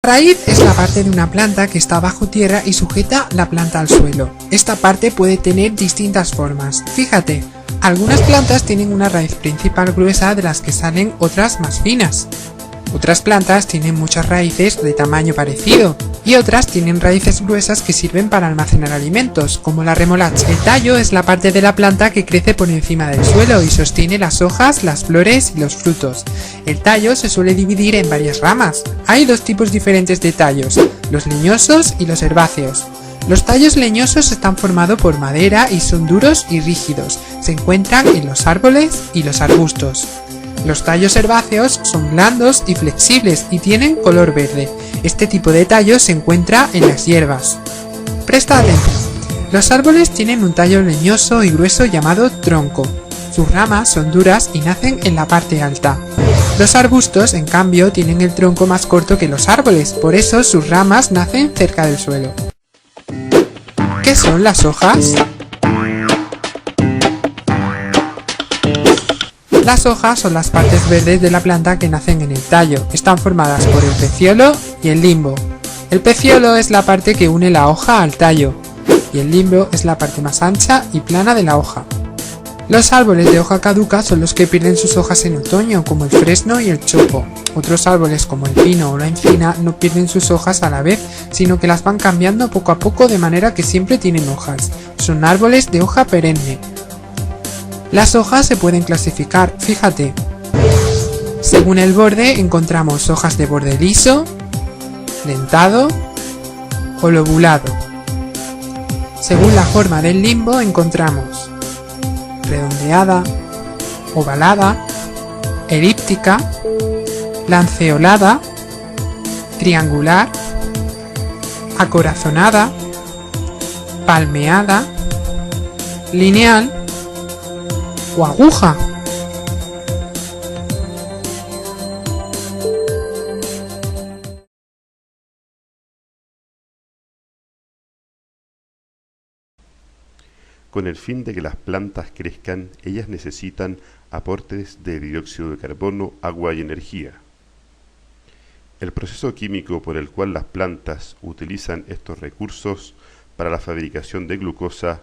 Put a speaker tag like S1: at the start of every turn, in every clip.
S1: La raíz es la parte de una planta que está bajo tierra y sujeta la planta al suelo. Esta parte puede tener distintas formas. Fíjate, algunas plantas tienen una raíz principal gruesa de las que salen otras más finas. Otras plantas tienen muchas raíces de tamaño parecido y otras tienen raíces gruesas que sirven para almacenar alimentos, como la remolacha. El tallo es la parte de la planta que crece por encima del suelo y sostiene las hojas, las flores y los frutos. El tallo se suele dividir en varias ramas. Hay dos tipos diferentes de tallos, los leñosos y los herbáceos. Los tallos leñosos están formados por madera y son duros y rígidos. Se encuentran en los árboles y los arbustos. Los tallos herbáceos son blandos y flexibles y tienen color verde. Este tipo de tallo se encuentra en las hierbas. Presta atención. Los árboles tienen un tallo leñoso y grueso llamado tronco. Sus ramas son duras y nacen en la parte alta. Los arbustos, en cambio, tienen el tronco más corto que los árboles, por eso sus ramas nacen cerca del suelo. ¿Qué son las hojas? Las hojas son las partes verdes de la planta que nacen en el tallo. Están formadas por el peciolo y el limbo. El peciolo es la parte que une la hoja al tallo, y el limbo es la parte más ancha y plana de la hoja. Los árboles de hoja caduca son los que pierden sus hojas en otoño, como el fresno y el chopo. Otros árboles, como el pino o la encina, no pierden sus hojas a la vez, sino que las van cambiando poco a poco de manera que siempre tienen hojas. Son árboles de hoja perenne. Las hojas se pueden clasificar, fíjate. Según el borde encontramos hojas de borde liso, dentado o lobulado. Según la forma del limbo encontramos redondeada, ovalada, elíptica, lanceolada, triangular, acorazonada, palmeada, lineal o aguja.
S2: Con el fin de que las plantas crezcan, ellas necesitan aportes de dióxido de carbono, agua y energía. El proceso químico por el cual las plantas utilizan estos recursos para la fabricación de glucosa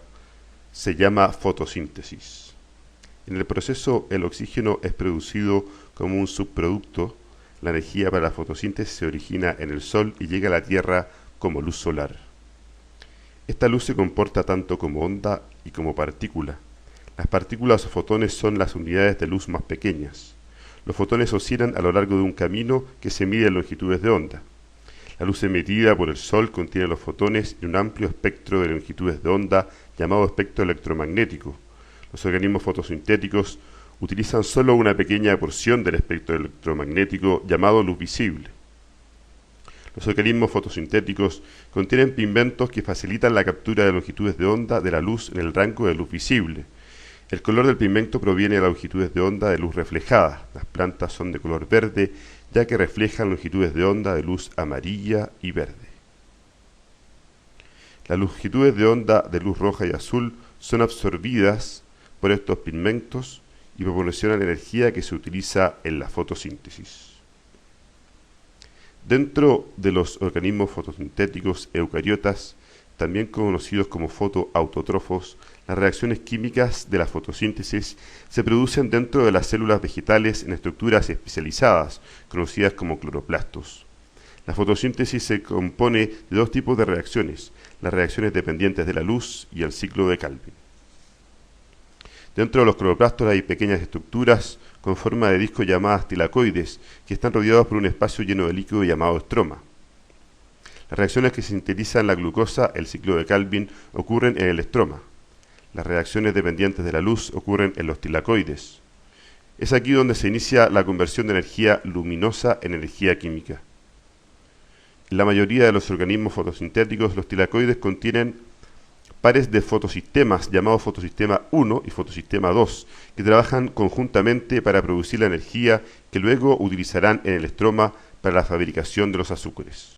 S2: se llama fotosíntesis. En el proceso, el oxígeno es producido como un subproducto. La energía para la fotosíntesis se origina en el Sol y llega a la Tierra como luz solar. Esta luz se comporta tanto como onda y como partícula. Las partículas o fotones son las unidades de luz más pequeñas. Los fotones oscilan a lo largo de un camino que se mide en longitudes de onda. La luz emitida por el Sol contiene los fotones y un amplio espectro de longitudes de onda llamado espectro electromagnético. Los organismos fotosintéticos utilizan solo una pequeña porción del espectro electromagnético llamado luz visible. Los organismos fotosintéticos contienen pigmentos que facilitan la captura de longitudes de onda de la luz en el rango de luz visible. El color del pigmento proviene de las longitudes de onda de luz reflejada. Las plantas son de color verde, ya que reflejan longitudes de onda de luz amarilla y verde. Las longitudes de onda de luz roja y azul son absorbidas por estos pigmentos y proporcionan energía que se utiliza en la fotosíntesis. Dentro de los organismos fotosintéticos eucariotas, también conocidos como fotoautótrofos, las reacciones químicas de la fotosíntesis se producen dentro de las células vegetales en estructuras especializadas, conocidas como cloroplastos. La fotosíntesis se compone de dos tipos de reacciones, las reacciones dependientes de la luz y el ciclo de Calvin. Dentro de los cloroplastos hay pequeñas estructuras con forma de disco llamadas tilacoides, que están rodeados por un espacio lleno de líquido llamado estroma. Las reacciones que sintetizan la glucosa, el ciclo de Calvin, ocurren en el estroma. Las reacciones dependientes de la luz ocurren en los tilacoides. Es aquí donde se inicia la conversión de energía luminosa en energía química. En la mayoría de los organismos fotosintéticos, los tilacoides contienen pares de fotosistemas llamados fotosistema 1 y fotosistema 2, que trabajan conjuntamente para producir la energía que luego utilizarán en el estroma para la fabricación de los azúcares.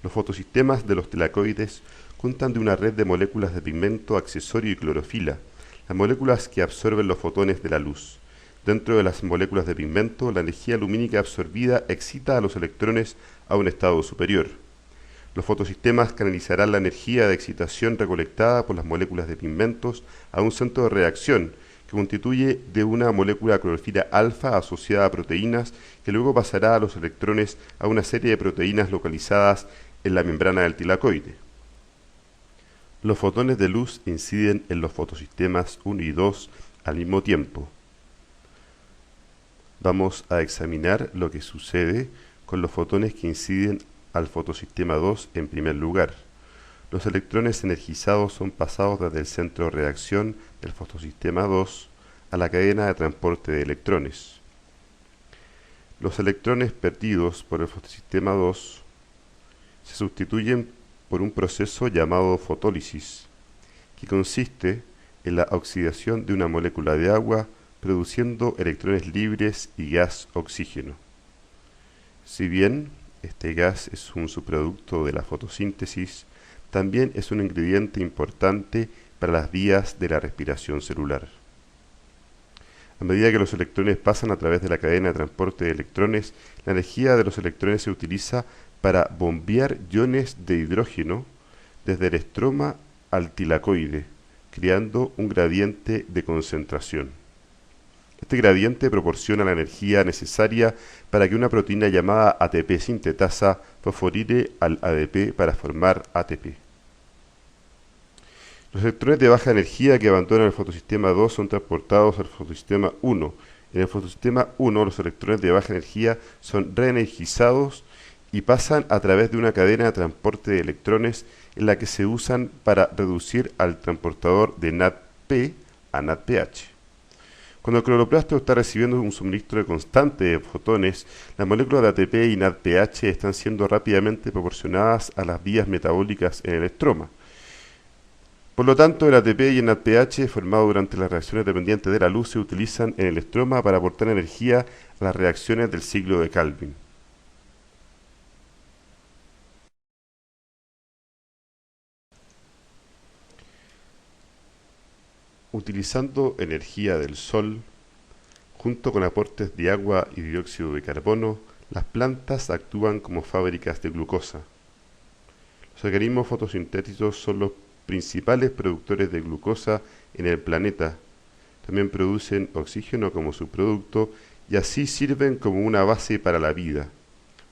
S2: Los fotosistemas de los tilacoides constan de una red de moléculas de pigmento, accesorio y clorofila, las moléculas que absorben los fotones de la luz. Dentro de las moléculas de pigmento, la energía lumínica absorbida excita a los electrones a un estado superior. Los fotosistemas canalizarán la energía de excitación recolectada por las moléculas de pigmentos a un centro de reacción que constituye de una molécula clorofila alfa asociada a proteínas que luego pasará a los electrones a una serie de proteínas localizadas en la membrana del tilacoide. Los fotones de luz inciden en los fotosistemas 1 y 2 al mismo tiempo. Vamos a examinar lo que sucede con los fotones que inciden al fotosistema 2 en primer lugar. Los electrones energizados son pasados desde el centro de reacción del fotosistema 2 a la cadena de transporte de electrones. Los electrones perdidos por el fotosistema 2 se sustituyen por un proceso llamado fotólisis, que consiste en la oxidación de una molécula de agua produciendo electrones libres y gas oxígeno. Si bien este gas es un subproducto de la fotosíntesis, también es un ingrediente importante para las vías de la respiración celular. A medida que los electrones pasan a través de la cadena de transporte de electrones, la energía de los electrones se utiliza para bombear iones de hidrógeno desde el estroma al tilacoide, creando un gradiente de concentración. Este gradiente proporciona la energía necesaria para que una proteína llamada ATP sintetasa fosforile al ADP para formar ATP. Los electrones de baja energía que abandonan el fotosistema 2 son transportados al fotosistema 1. En el fotosistema 1, los electrones de baja energía son reenergizados y pasan a través de una cadena de transporte de electrones en la que se usan para reducir al transportador de NADP a NADPH. Cuando el cloroplasto está recibiendo un suministro constante de fotones, las moléculas de ATP y NADPH están siendo rápidamente proporcionadas a las vías metabólicas en el estroma. Por lo tanto, el ATP y el NADPH formado durante las reacciones dependientes de la luz se utilizan en el estroma para aportar energía a las reacciones del ciclo de Calvin. Utilizando energía del sol, junto con aportes de agua y dióxido de carbono, las plantas actúan como fábricas de glucosa. Los organismos fotosintéticos son los principales productores de glucosa en el planeta. También producen oxígeno como subproducto y así sirven como una base para la vida,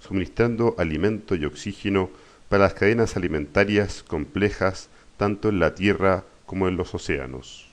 S2: suministrando alimento y oxígeno para las cadenas alimentarias complejas tanto en la Tierra como en los océanos.